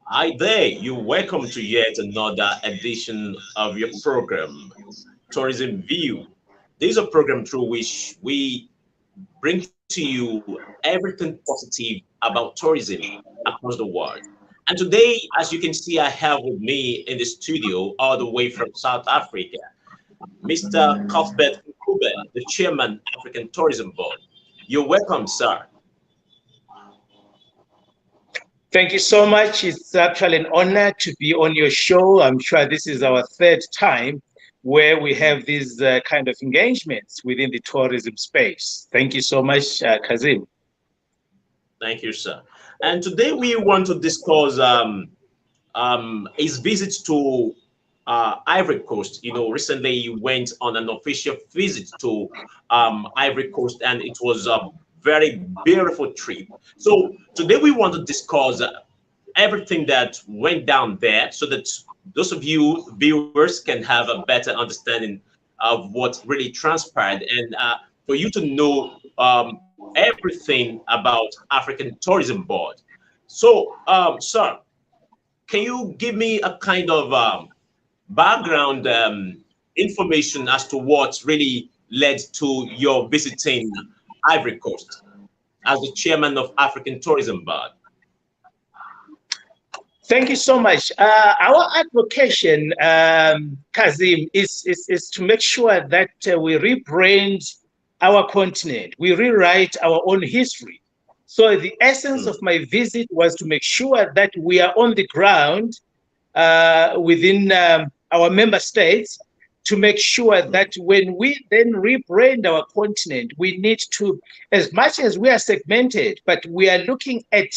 Hi there, you're welcome to yet another edition of your program, Tourism View. This is a program through which we bring to you everything positive about tourism across the world. And today, as you can see, I have with me in the studio, all the way from South Africa, Mr. Cuthbert Ncube, the chairman, African Tourism Board. You're welcome, sir. Thank you so much. It's actually an honor to be on your show. I'm sure this is our third time where we have these kind of engagements within the tourism space. Thank you so much, Kazim. Thank you, sir. And today we want to discuss his visit to Ivory Coast. You know, recently he went on an official visit to Ivory Coast, and it was a very beautiful trip. So today we want to discuss everything that went down there, so that those of you viewers can have a better understanding of what really transpired, and for you to know everything about African Tourism Board. So, sir, can you give me a kind of background information as to what really led to your visiting Ivory Coast as the chairman of African Tourism Board? Thank you so much. Our advocation, Kazim, is to make sure that we rebrand our continent, we rewrite our own history. So, the essence Mm, of my visit was to make sure that we are on the ground within our member states to make sure mm, that when we then rebrand our continent, we need to, as much as we are segmented, but we are looking at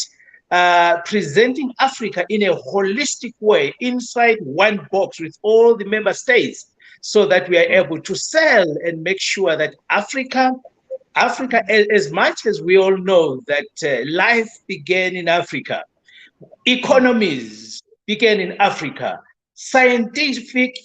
presenting Africa in a holistic way inside one box with all the member states so that we are mm, able to sell and make sure that Africa, as much as we all know that life began in Africa, mm. economies began in Africa. Scientific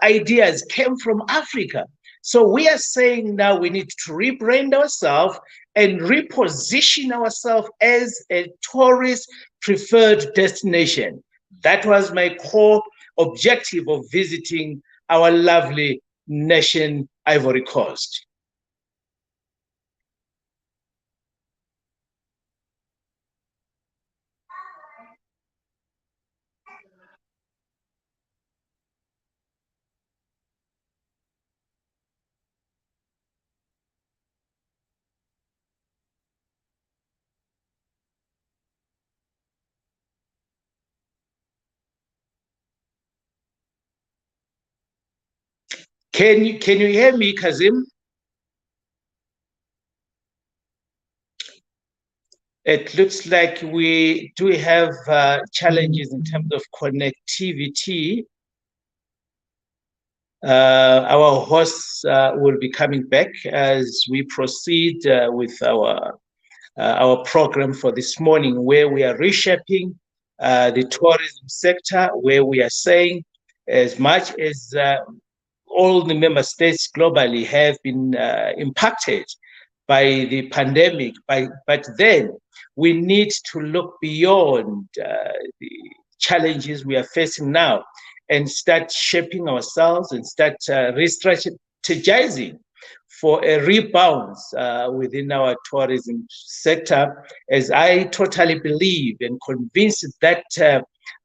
ideas came from Africa. So we are saying now we need to rebrand ourselves and reposition ourselves as a tourist preferred destination. That was my core objective of visiting our lovely nation, Ivory Coast. Can you hear me, Kazim? It looks like we do have challenges in terms of connectivity. Our hosts will be coming back as we proceed with our program for this morning, where we are reshaping the tourism sector, where we are saying, as much as all the member states globally have been impacted by the pandemic, but then we need to look beyond the challenges we are facing now and start shaping ourselves and start re-strategizing for a rebound within our tourism sector, as I totally believe and convinced that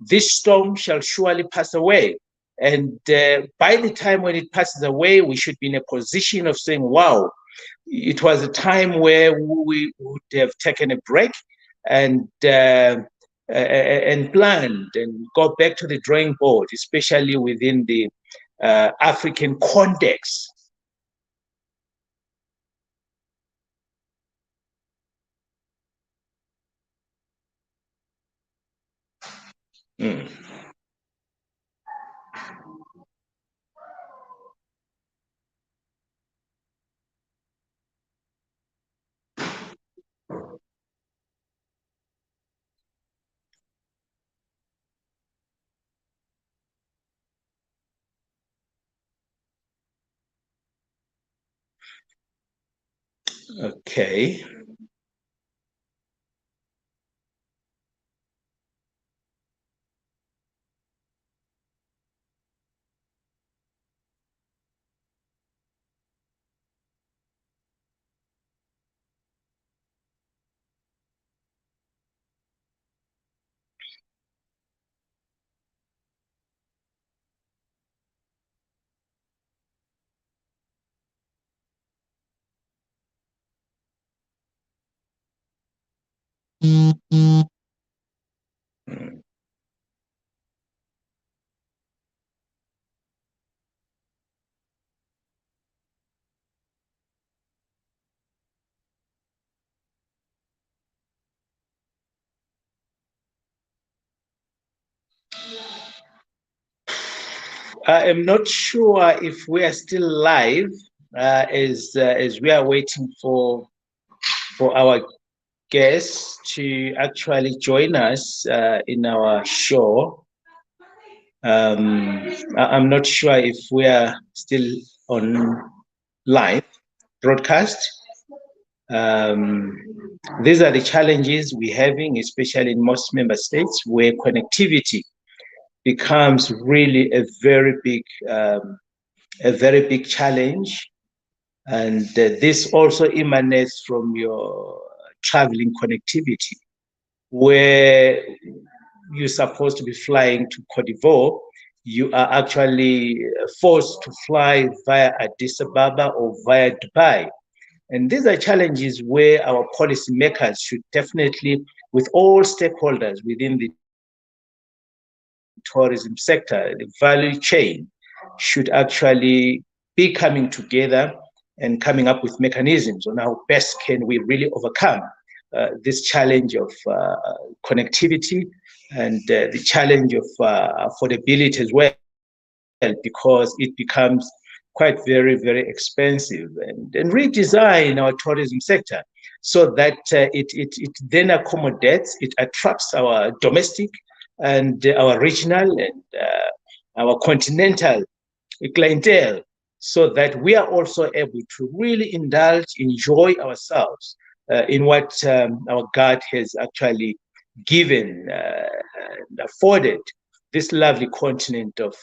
this storm shall surely pass away. And by the time when it passes away, we should be in a position of saying, wow, it was a time where we would have taken a break and and planned and go back to the drawing board, especially within the African context. Mm. Okay. I am not sure if we are still live, as we are waiting for our guests to actually join us in our show. I'm not sure if we are still on live broadcast. Um, these are the challenges we're having, especially in most member states, where connectivity becomes really a very big challenge. And this also emanates from your traveling connectivity, where you're supposed to be flying to Cote d'Ivoire, you are actually forced to fly via Addis Ababa or via Dubai. And these are challenges where our policymakers should definitely, with all stakeholders within the tourism sector, the value chain, should actually be coming together and coming up with mechanisms on how best can we really overcome this challenge of connectivity and the challenge of affordability as well, because it becomes quite very expensive, and redesign our tourism sector so that it then accommodates, it attracts our domestic and our regional and our continental clientele, so that we are also able to really indulge, enjoy ourselves in what our God has actually given and afforded this lovely continent of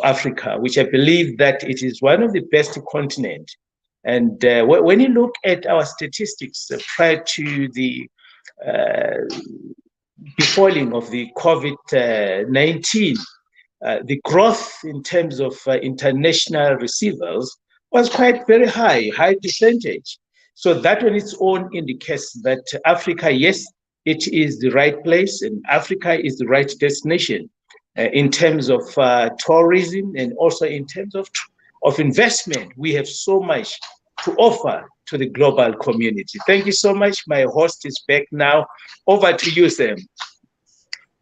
Africa, which I believe that it is one of the best continents. And when you look at our statistics prior to the befalling of the COVID-19, the growth in terms of international receivers was quite very high percentage. So that on its own indicates that Africa, yes, it is the right place, and Africa is the right destination in terms of tourism, and also in terms of investment. We have so much to offer to the global community. Thank you so much. My host is back now. Over to you, Sam.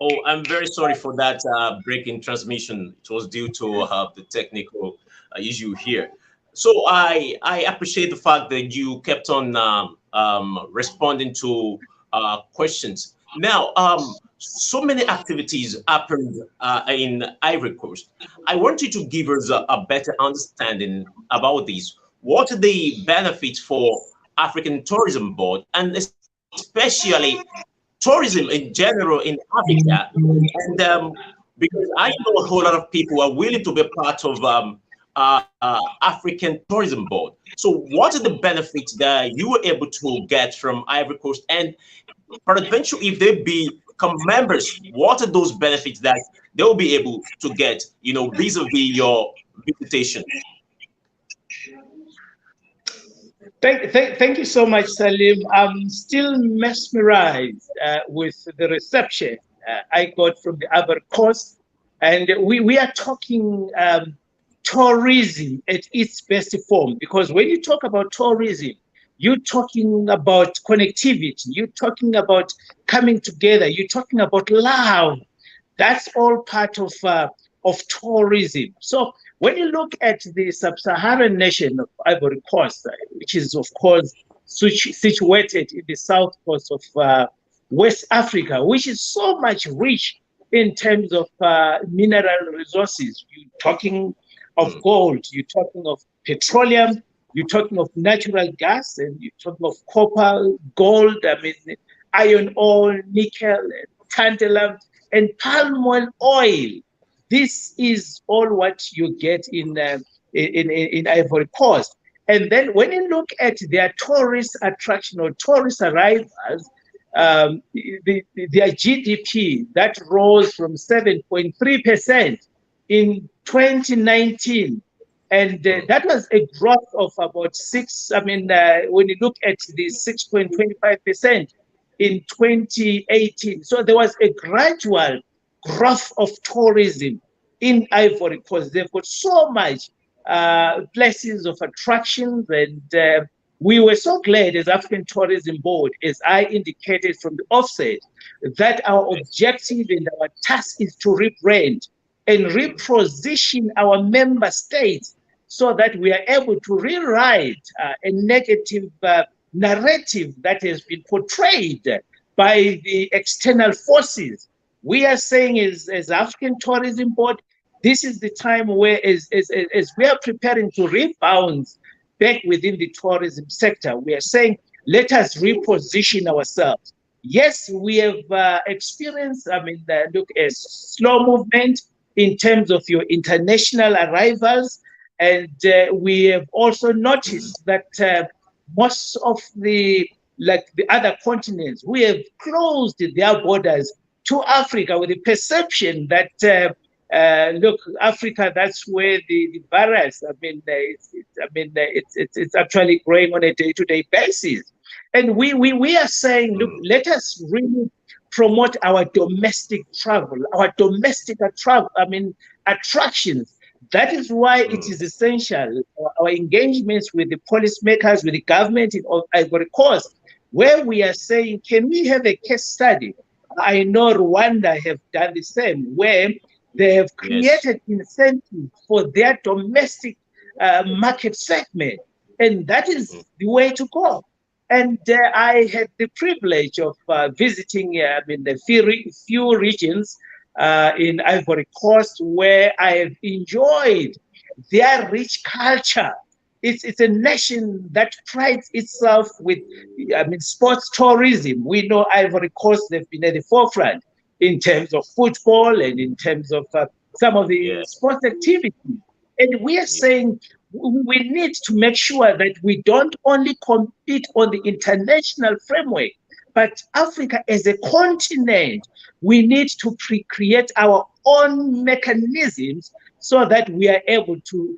Oh, I'm very sorry for that break in transmission. It was due to the technical issue here. So I appreciate the fact that you kept on responding to questions. Now, so many activities happened in Ivory Coast. I want you to give us a better understanding about this. What are the benefits for African Tourism Board, and especially tourism in general in Africa? And because I know a whole lot of people are willing to be part of African Tourism Board. So, what are the benefits that you were able to get from Ivory Coast? And peradventure, if they become members, what are those benefits that they'll be able to get, vis-a-vis your visitation? Thank you so much, Salim. I'm still mesmerized with the reception I got from the Ivory Coast. And we are talking tourism at its best form, because when you talk about tourism, you're talking about connectivity, you're talking about coming together, you're talking about love. That's all part of tourism. So when you look at the sub-Saharan nation of Ivory Coast, which is of course situated in the south coast of West Africa, which is so much rich in terms of mineral resources. You're talking of gold, you're talking of petroleum, you're talking of natural gas, and you're talking of copper, gold, iron ore, nickel, and tantalum, and palm oil. This is all what you get in Ivory Coast. And then when you look at their tourist attraction or tourist arrivals, their GDP that rose from 7.3% in 2019, and that was a growth of about when you look at the 6.25% in 2018. So there was a gradual growth of tourism in Ivory Coast. They've got so much places of attractions, and we were so glad as African Tourism Board, as I indicated from the offset, that our objective and our task is to rebrand and reposition our member states so that we are able to rewrite a negative narrative that has been portrayed by the external forces. We are saying as African Tourism Board, this is the time where as we are preparing to rebound back within the tourism sector, we are saying, let us reposition ourselves. Yes, we have experienced, look, a slow movement in terms of your international arrivals. And we have also noticed that most of the other continents, we have closed their borders to Africa with the perception that, look, Africa, that's where the virus, it's actually growing on a day-to-day basis. And we are saying, look, let us really promote our domestic travel, our domestic attractions. That is why it is essential, our engagements with the policymakers, with the government in Ivory Coast, where we are saying, can we have a case study? I know Rwanda have done the same, where they have created incentives for their domestic market segment. And that is the way to go. And I had the privilege of visiting the few regions in Ivory Coast where I have enjoyed their rich culture. It's a nation that prides itself with sports tourism. We know Ivory Coast, they've been at the forefront in terms of football and in terms of some of the sports activities. And we are saying we need to make sure that we don't only compete on the international framework, but Africa as a continent, we need to create our own mechanisms so that we are able to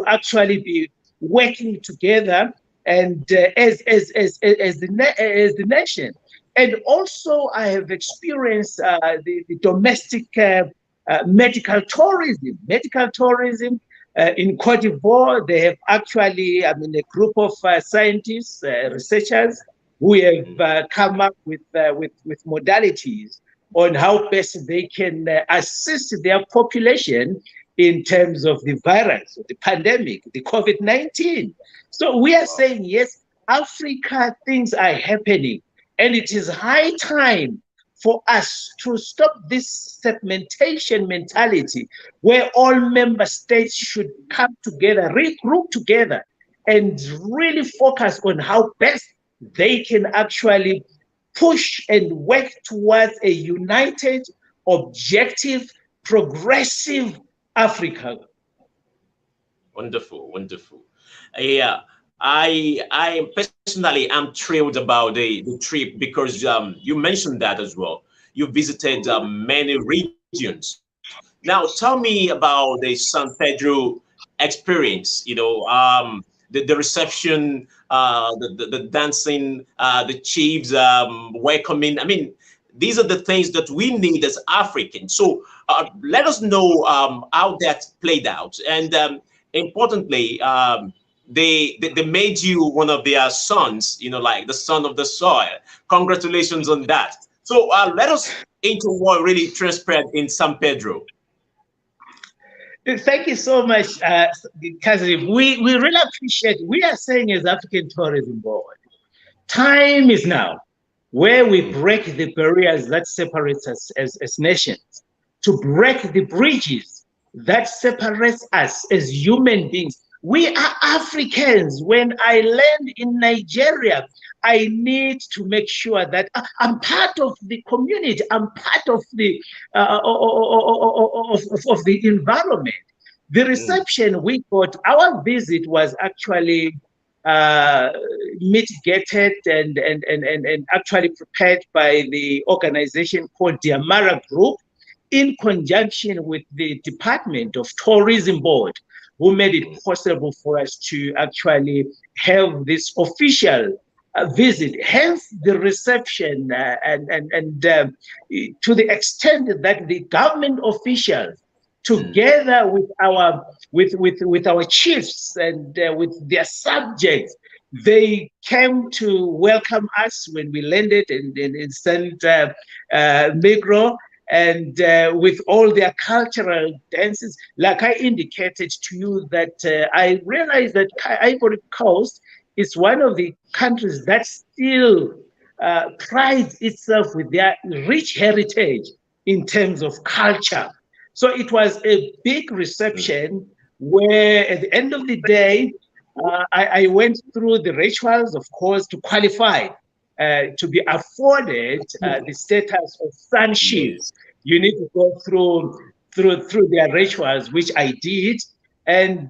actually be working together and as the nation. And also, I have experienced the domestic medical tourism. Medical tourism in Cote d'Ivoire, they have actually, a group of scientists, researchers, who have come up with modalities on how best they can assist their population in terms of the virus, the pandemic, the COVID-19. So we are saying, yes, Africa, things are happening. And it is high time for us to stop this segmentation mentality where all member states should come together, regroup together, and really focus on how best they can actually push and work towards a united, objective, progressive Africa. Wonderful, wonderful. Yeah, I personally am thrilled about the trip because you mentioned that as well. You visited many regions. Now, tell me about the San Pedro experience. The reception, the dancing, the chiefs welcoming. These are the things that we need as Africans. So let us know how that played out. And importantly, they made you one of their sons, like the son of the soil. Congratulations on that. So let us into what really transpired in San Pedro. Thank you so much, Kazim. We really appreciate it. We are saying as African Tourism Board, time is now where we break the barriers that separate us as nations, to break the bridges that separate us as human beings. We are Africans. When I land in Nigeria, I need to make sure that I'm part of the community. I'm part of the of the environment. The reception we got, our visit was actually mitigated and actually prepared by the organization called the Amara Group in conjunction with the Department of Tourism Board, who made it possible for us to actually have this official visit. Hence the reception, and to the extent that the government officials, together with our chiefs and with their subjects, they came to welcome us when we landed in St. Migro, and with all their cultural dances. Like I indicated to you, that I realized that Ivory Coast is one of the countries that still prides itself with their rich heritage in terms of culture. So it was a big reception where at the end of the day, I went through the rituals, of course, to qualify to be afforded the status of sonship. Yes. You need to go through their rituals, which I did, and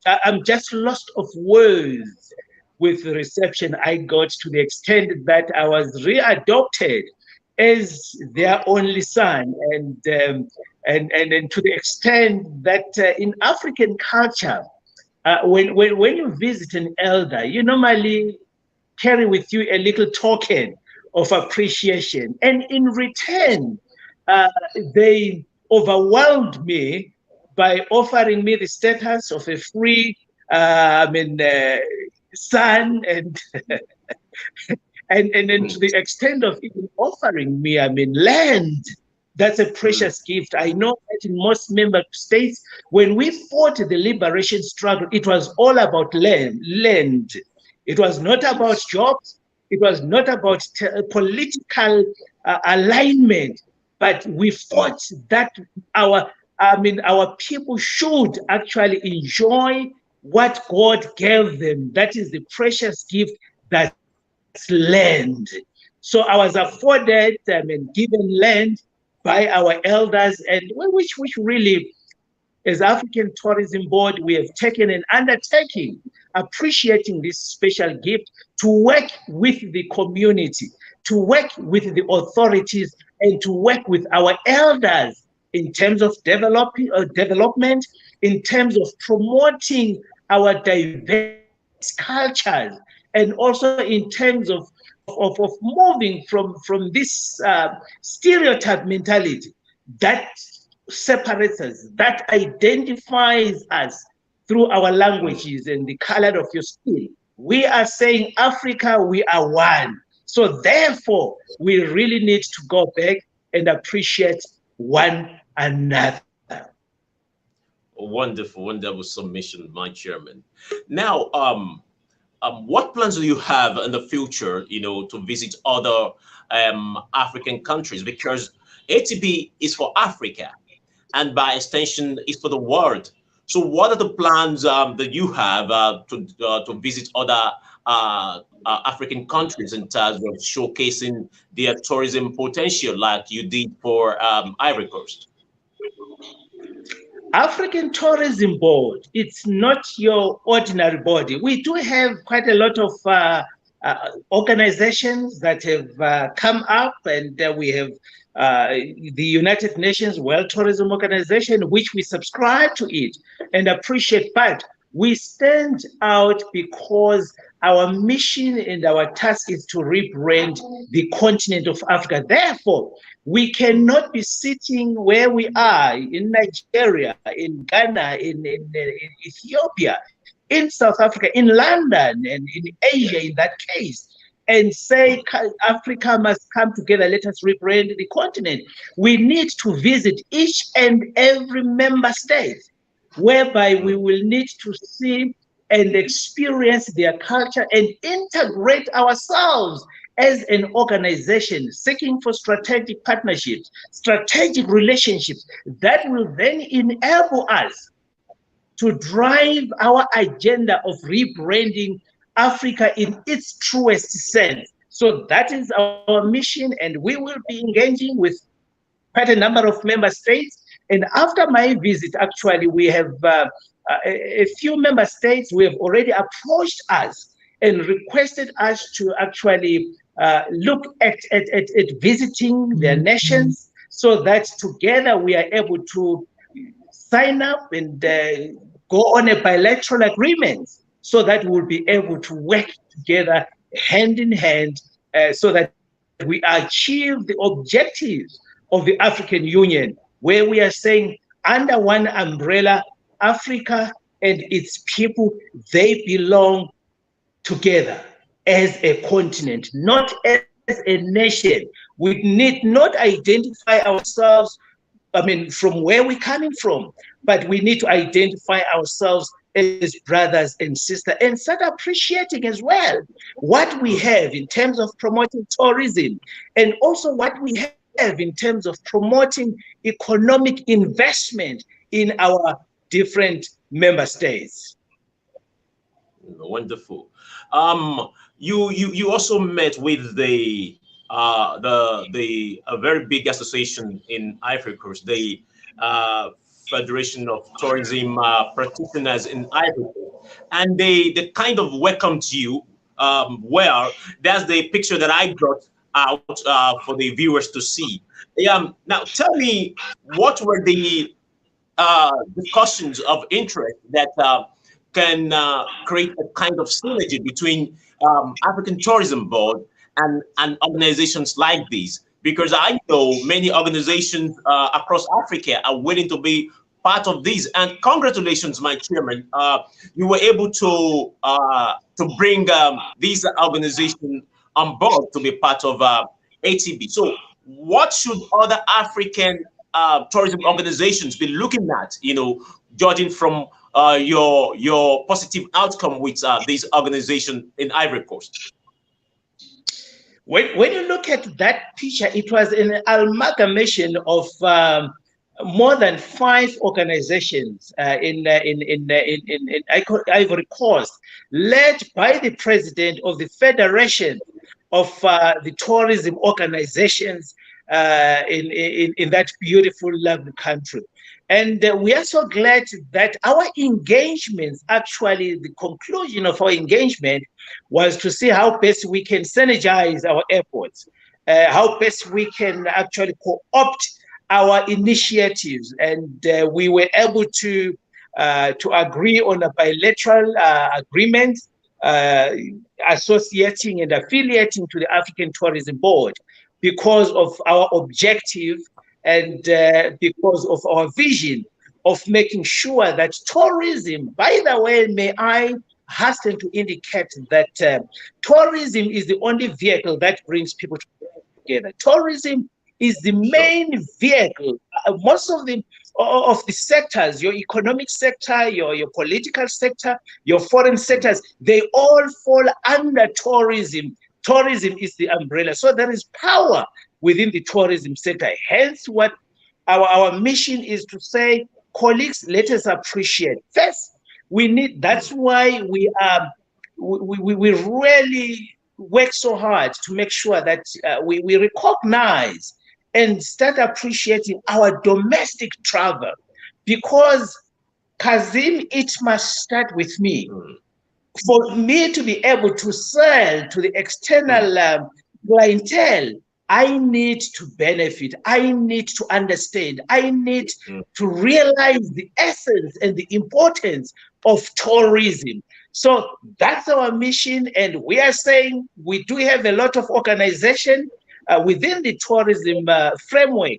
I'm just lost of words with the reception I got, to the extent that I was readopted as their only son, and to the extent that in African culture, when you visit an elder, you normally carry with you a little token of appreciation. And in return, they overwhelmed me by offering me the status of a free son, and then to the extent of even offering me, land. That's a precious gift. I know that in most member states, when we fought the liberation struggle, it was all about land. It was not about jobs. It was not about political alignment, but we fought that our people should actually enjoy what God gave them. That is the precious gift, that's land. So I was afforded, given land by our elders, and which really, as African Tourism Board, we have taken an undertaking, appreciating this special gift, to work with the community, to work with the authorities, and to work with our elders in terms of development, in terms of promoting our diverse cultures, and also in terms of moving from this stereotype mentality that separates us, that identifies us through our languages and the color of your skin. We are saying, Africa, we are one. So therefore, we really need to go back and appreciate one another. A wonderful, wonderful submission, my chairman. Now, what plans do you have in the future, to visit other African countries? Because ATB is for Africa, and by extension, is for the world. So, what are the plans that you have to visit other African countries in terms of showcasing their tourism potential, like you did for Ivory Coast? African Tourism Board, it's not your ordinary body. We do have quite a lot of organizations that have come up, and we have the United Nations World Tourism Organization, which we subscribe to it and appreciate. But we stand out because our mission and our task is to rebrand the continent of Africa. Therefore, we cannot be sitting where we are in Nigeria, in Ghana, in Ethiopia, in South Africa, in London, and in Asia in that case, and say Africa must come together, let us rebrand the continent. We need to visit each and every member state, whereby we will need to see and experience their culture and integrate ourselves as an organization, seeking for strategic partnerships, strategic relationships that will then enable us to drive our agenda of rebranding Africa in its truest sense. So that is our mission, and we will be engaging with quite a number of member states. And after my visit, actually, we have a few member states who have already approached us and requested us to actually look at visiting their nations, so that together we are able to sign up and go on a bilateral agreement, so that we'll be able to work together hand in hand so that we achieve the objectives of the African Union, where we are saying under one umbrella, Africa and its people, they belong together as a continent, not as a nation. We need not identify ourselves, from where we're coming from, but we need to identify ourselves as brothers and sisters and start appreciating as well what we have in terms of promoting tourism and also what we have in terms of promoting economic investment in our different member states. Wonderful. You also met with the a very big association in Ivory Coast, the Federation of Tourism Practitioners in Ivory Coast, and they kind of welcomed you. Well, that's the picture that I brought out for the viewers to see. Now tell me, what were the discussions of interest that can create a kind of synergy between African Tourism Board and organizations like these? Because I know many organizations across Africa are willing to be part of these. And congratulations, my chairman, you were able to bring these organizations on board to be part of ATB. So what should other African tourism organizations be looking at, judging from your positive outcome with this organization in Ivory Coast? When you look at that picture, it was an amalgamation of more than 5 organizations in Ivory Coast, led by the president of the Federation of the tourism organizations in that beautiful, lovely country. And we are so glad that our engagements, actually the conclusion of our engagement was to see how best we can synergize our efforts, how best we can actually co-opt our initiatives. And we were able to agree on a bilateral agreement associating and affiliating to the African Tourism Board because of our objective and because of our vision of making sure that tourism, by the way, may I hasten to indicate that tourism is the only vehicle that brings people together. Tourism is the main vehicle. Most of the sectors, your economic sector, your political sector, your foreign sectors, they all fall under tourism. Tourism is the umbrella. So there is power within the tourism sector. Hence, what our mission is to say, colleagues, let us appreciate. First, we need. That's why we really work so hard to make sure that we recognize and start appreciating our domestic travel, because Kazim, it must start with me. For me to be able to sell to the external clientele, I need to benefit. I need to understand. I need to realize the essence and the importance of tourism. So that's our mission. And we are saying we do have a lot of organization within the tourism framework,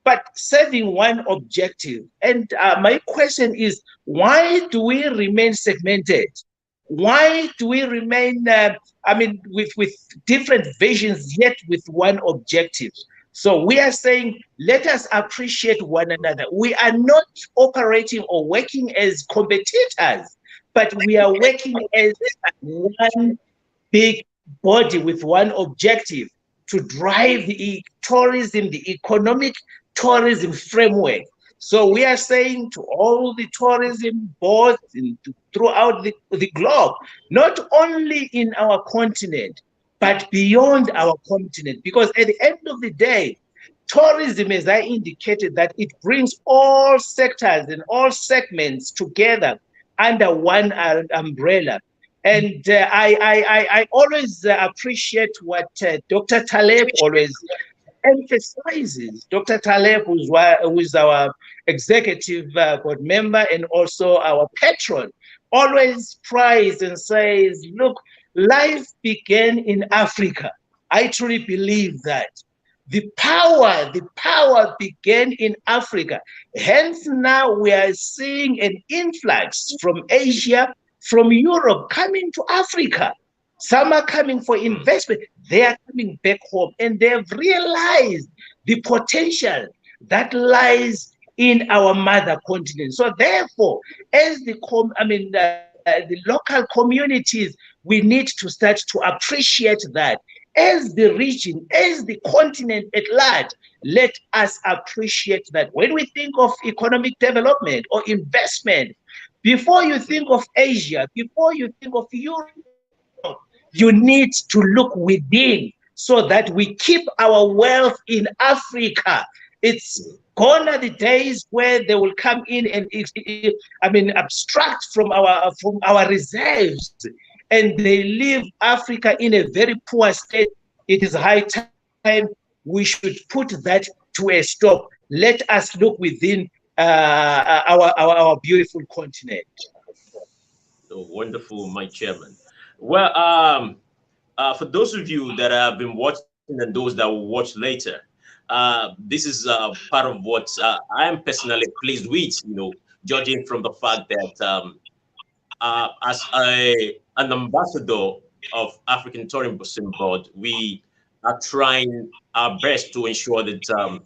but serving one objective. And my question is, why do we remain segmented? Why do we remain, with different visions, yet with one objective? So we are saying, let us appreciate one another. We are not operating or working as competitors, but we are working as one big body with one objective: to drive the tourism, the economic tourism framework. So we are saying to all the tourism boards throughout the globe, not only in our continent, but beyond our continent, because at the end of the day, tourism, as I indicated, that it brings all sectors and all segments together under one umbrella. And I always appreciate what Dr. Taleb always emphasizes. Dr. Taleb, who's our executive board member and also our patron, always prays and says, look, life began in Africa. I truly believe that. The power began in Africa. Hence, now we are seeing an influx from Asia, from Europe, coming to Africa. Some are coming for investment. They are coming back home, and they have realized the potential that lies in our mother continent. So, therefore, as the local communities, we need to start to appreciate that as the region, as the continent at large. Let us appreciate that when we think of economic development or investment, before you think of Asia, before you think of Europe, you need to look within so that we keep our wealth in Africa. It's gone are the days where they will come in and abstract from our reserves, and they leave Africa in a very poor state. It is high time we should put that to a stop. Let us look within our beautiful continent. So wonderful, my chairman. Well, for those of you that have been watching and those that will watch later, this is part of what I am personally pleased with. Judging from the fact that as an ambassador of African Tourism Board, we are trying our best to ensure that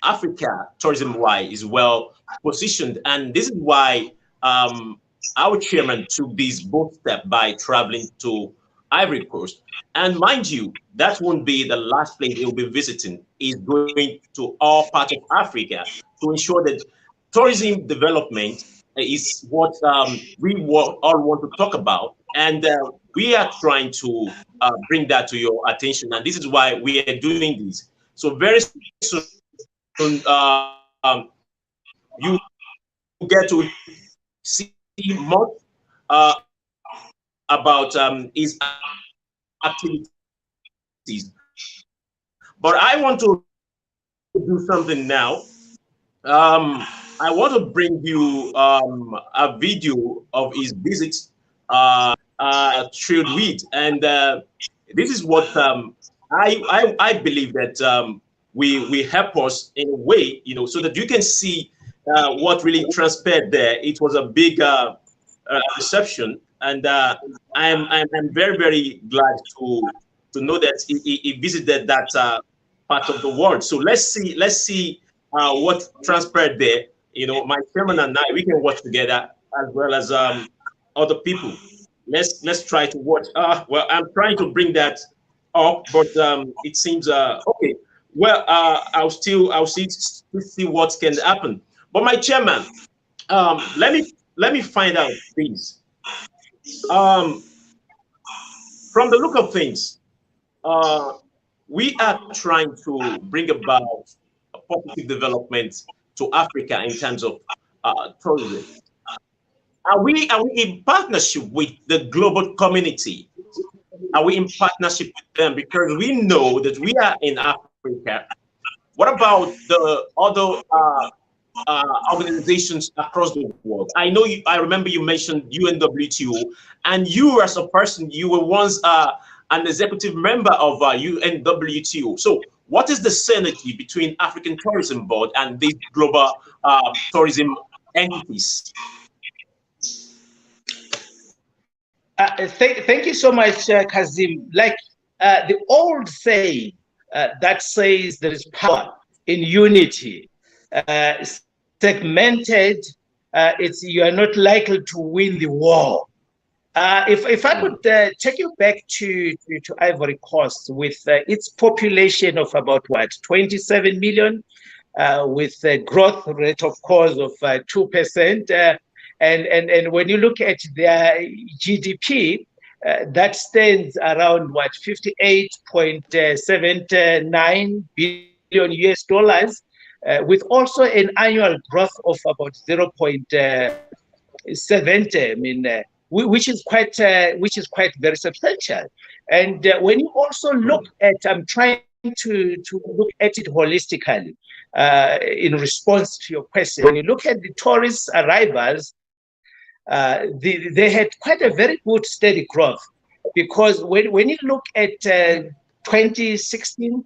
Africa, tourism-wise, is well positioned, and this is why our chairman took this bold step by traveling to Ivory Coast. And mind you, that won't be the last place he'll be visiting. He's going to all parts of Africa to ensure that tourism development is what all want to talk about. And we are trying to bring that to your attention. And this is why we are doing this. So very soon, you get to see more about his activities. But I want to do something now. I want to bring you a video of his visit Trade Weed, and this is what I believe that we help us in a way, so that you can see what really transpired there. It was a big reception, and I'm very, very glad to know that he visited that part of the world. So let's see what transpired there. My chairman and I, we can watch together as well as other people. Let's try to watch. Well, I'm trying to bring that up, but it seems okay. Well, I'll see what can happen. But my chairman, let me find out, please. Um, from the look of things, uh, we are trying to bring about a positive development to Africa in terms of tourism. Are we in partnership with the global community? Are we in partnership with them? Because we know that we are in Africa. What about the other organizations across the world? I remember you mentioned UNWTO, and you as a person, you were once an executive member of UNWTO. So, what is the synergy between African Tourism Board and these global tourism entities? Thank you so much, Kazim. Like the old saying that says there is power in unity. Segmented, it's you are not likely to win the war. If I could take you back to Ivory Coast with its population of about 27 million, with a growth rate, of course, of 2%. And when you look at their GDP, that stands around 58.79 billion US dollars, with also an annual growth of about 0.70. I mean, which is quite very substantial. And when you also look at, I'm trying to look at it holistically in response to your question. When you look at the tourist arrivals, they had quite a very good steady growth. because when you look at 2016,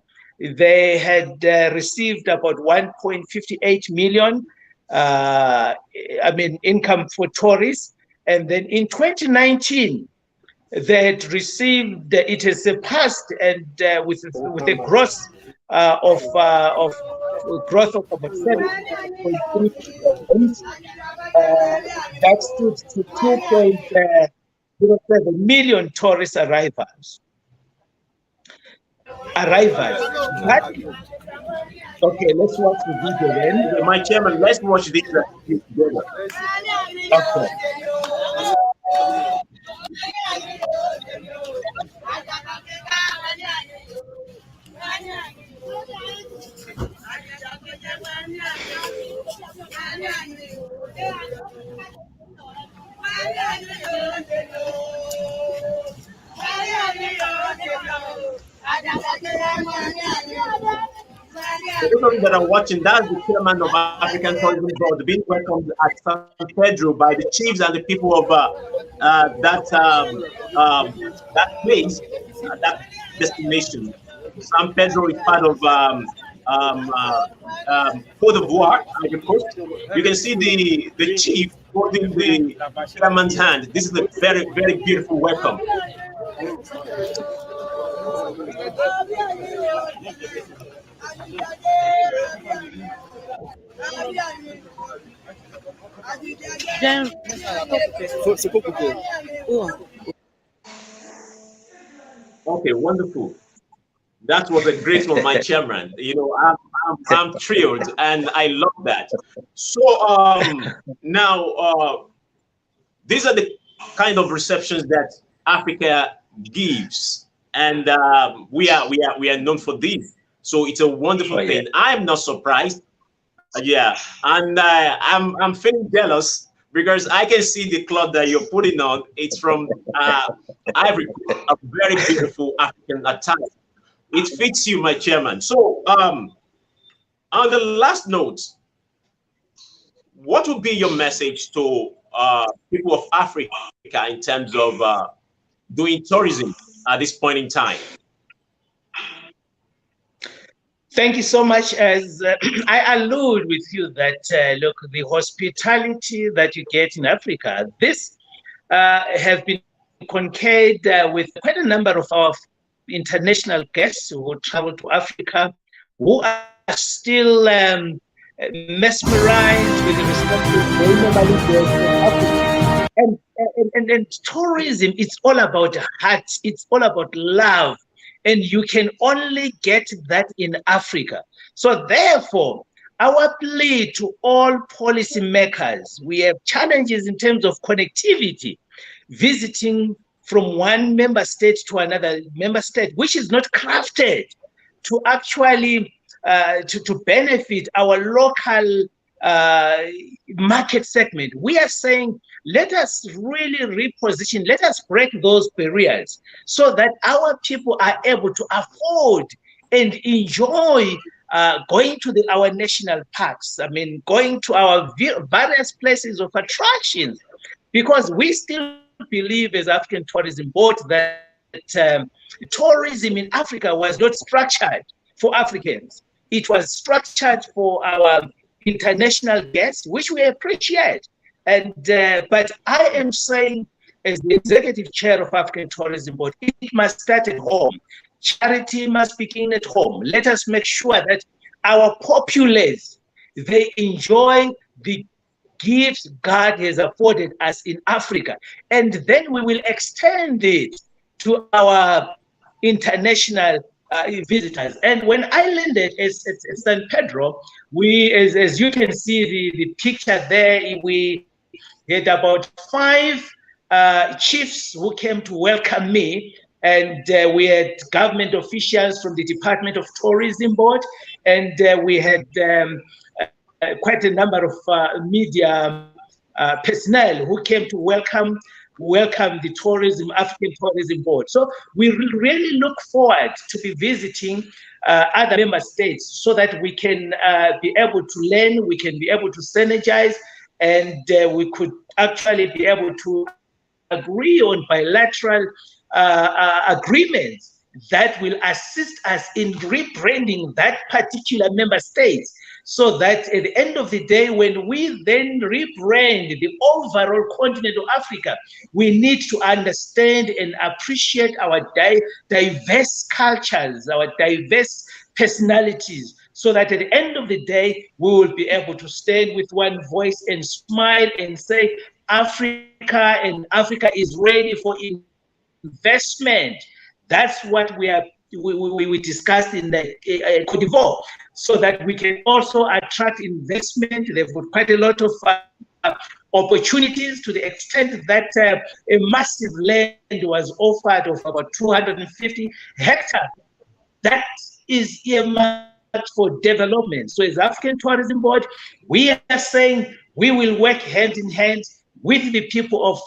they had received about 1.58 million, income for tourists. And then in 2019, they had received, it has surpassed, and with a gross of growth of about 7.3%, that stood to 2.07 million tourist arrivals. But, okay, let's watch the video then. My chairman, let's watch this together. Okay. For those of you that are watching, that's the chairman of African Tourism Board being welcomed at San Pedro by the chiefs and the people of that place, that destination. San Pedro is part of Cote d'Ivoire, the coast. You can see the chief holding the chairman's hand. This is a very, very beautiful welcome. Okay, wonderful. That was a great one, my chairman. You know, I'm thrilled and I love that. So now these are the kind of receptions that Africa gives, and we are known for this. So it's a wonderful thing. I'm not surprised. Yeah, and I'm feeling jealous because I can see the cloth that you're putting on. It's from Ivory Coast, a very beautiful African attire. It fits you, my chairman. So on the last note, what would be your message to people of Africa in terms of doing tourism at this point in time? Thank you so much. As I allude with you that, look, the hospitality that you get in Africa, this has been conveyed with quite a number of our international guests who travel to Africa, who are still mesmerized with the responsibility of Africa. And tourism, it's all about heart, it's all about love. And you can only get that in Africa. So therefore, our plea to all policymakers, we have challenges in terms of connectivity, visiting from one member state to another member state, which is not crafted to actually to benefit our local market segment. We are saying, let us really reposition, let us break those barriers so that our people are able to afford and enjoy going to our national parks. I mean, going to our various places of attractions, because we still believe as African Tourism Board that tourism in Africa was not structured for Africans. It was structured for our international guests, which we appreciate. And but I am saying, as the executive chair of African Tourism Board, it must start at home. Charity must begin at home. Let us make sure that our populace, they enjoy the gifts God has afforded us in Africa. And then we will extend it to our international visitors. And when I landed at San Pedro, we, as you can see the picture there, we had about 5 chiefs who came to welcome me. And we had government officials from the Department of Tourism Board, and we had quite a number of media personnel who came to welcome the African Tourism Board. So we really look forward to be visiting other member states so that we can be able to learn, we can be able to synergize, and we could actually be able to agree on bilateral agreements that will assist us in rebranding that particular member state, so that at the end of the day, when we then rebrand the overall continent of Africa, we need to understand and appreciate our diverse cultures, our diverse personalities, so that at the end of the day, we will be able to stand with one voice and smile and say, Africa is ready for investment. That's what we discussed in the Cote d'Ivoire, so that we can also attract investment. They've got quite a lot of opportunities, to the extent that a massive land was offered of about 250 hectares. That is earmarked for development. So as African Tourism Board, we are saying we will work hand in hand with the people of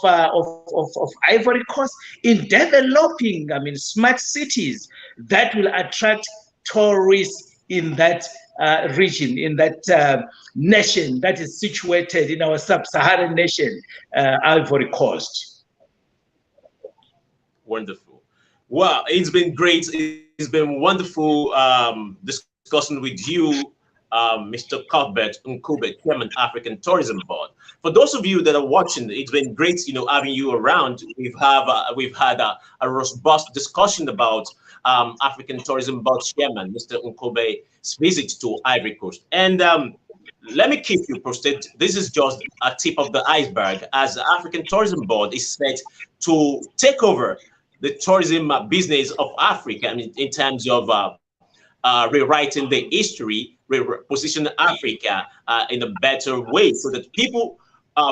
Ivory Coast in developing, smart cities that will attract tourists in that region, in that nation that is situated in our sub-Saharan nation, Ivory Coast. Wonderful. Wow, it's been great. It's been wonderful discussing with you, Mr. Cuthbert Ncube, Chairman, African Tourism Board. For those of you that are watching, it's been great, having you around. We've had a robust discussion about African Tourism Board Chairman, Mr. Nkube's visit to Ivory Coast. And let me keep you posted. This is just a tip of the iceberg, as the African Tourism Board is set to take over the tourism business of Africa, in terms of rewriting the history, reposition Africa in a better way, so that people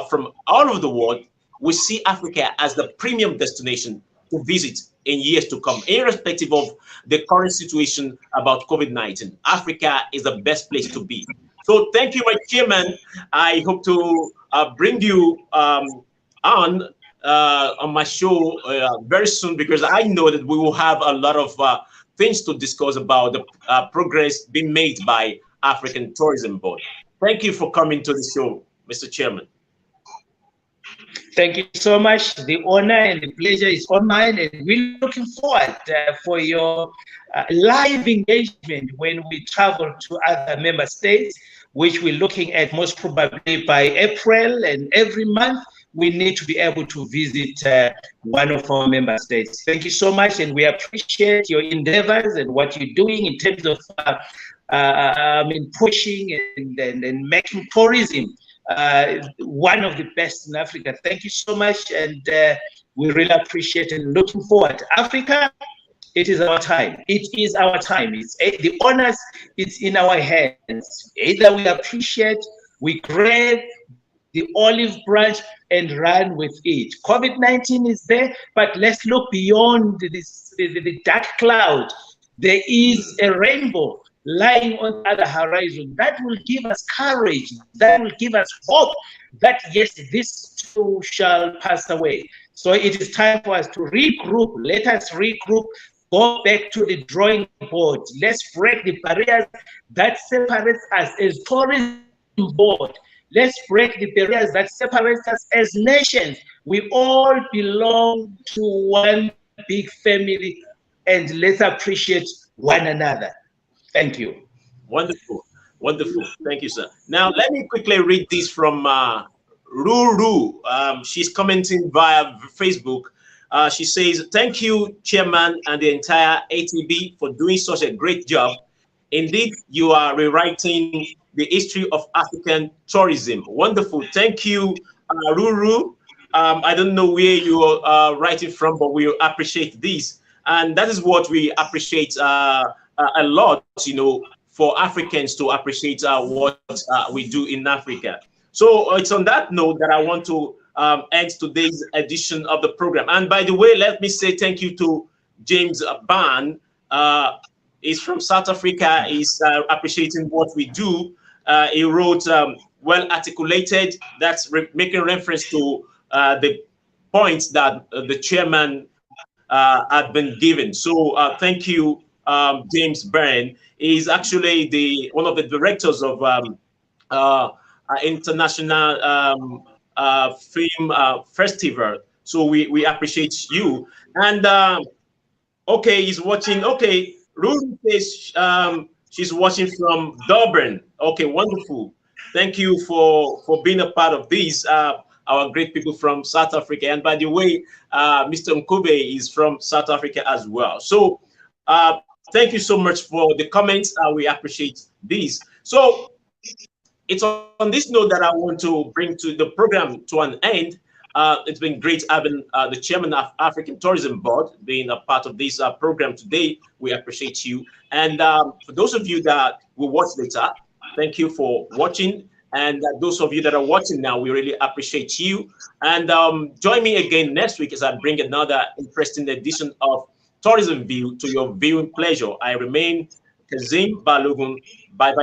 from all over the world will see Africa as the premium destination to visit in years to come, irrespective of the current situation about COVID-19. Africa is the best place to be. So thank you, my chairman. I hope to bring you on my show very soon, because I know that we will have a lot of things to discuss about the progress being made by African Tourism Board. Thank you for coming to the show, Mr. Chairman. Thank you so much. The honor and the pleasure is all mine, and we're looking forward for your live engagement when we travel to other member states, which we're looking at most probably by April, and every month we need to be able to visit one of our member states. Thank you so much, and we appreciate your endeavors and what you're doing in terms of pushing and making tourism one of the best in Africa. Thank you so much, and we really appreciate and looking forward. Africa, it is our time. It is our time. It's the honors. It's in our hands. Either we appreciate, we grab the olive branch and run with it. COVID-19 is there, but let's look beyond the dark cloud. There is a rainbow lying on the other horizon that will give us courage, that will give us hope that yes, this too shall pass away. So it is time for us to regroup. Let us regroup, go back to the drawing board. Let's break the barriers that separate us as tourism board. Let's break the barriers that separate us as nations. We all belong to one big family, and let's appreciate one another. Thank you. Wonderful. Wonderful. Thank you, sir. Now, let me quickly read this from Ruru. She's commenting via Facebook. She says, thank you, Chairman, and the entire ATB for doing such a great job. Indeed, you are rewriting the history of African tourism. Wonderful. Thank you, Ruru. I don't know where you are writing from, but we appreciate this. And that is what we appreciate a lot, for Africans to appreciate what we do in Africa. So it's on that note that I want to end today's edition of the program. And by the way, let me say thank you to James Ban. He's from South Africa. He's appreciating what we do. He wrote well articulated. That's making reference to the points that the chairman had been given. So thank you, James Byrne. He's actually one of the directors of international film festival So we appreciate you. And okay, he's watching. Okay, Ruby says she's watching from Dublin. Okay, wonderful. Thank you for being a part of this. Our great people from South Africa. And by the way, Mr. Ncube is from South Africa as well. So thank you so much for the comments. We appreciate this. So it's on this note that I want to bring to the program to an end. It's been great having the chairman of African Tourism Board being a part of this program today. We appreciate you. And for those of you that will watch later, thank you for watching. And those of you that are watching now, we really appreciate you. And join me again next week as I bring another interesting edition of Tourism View to your viewing pleasure. I remain Kazim Balogun. Bye bye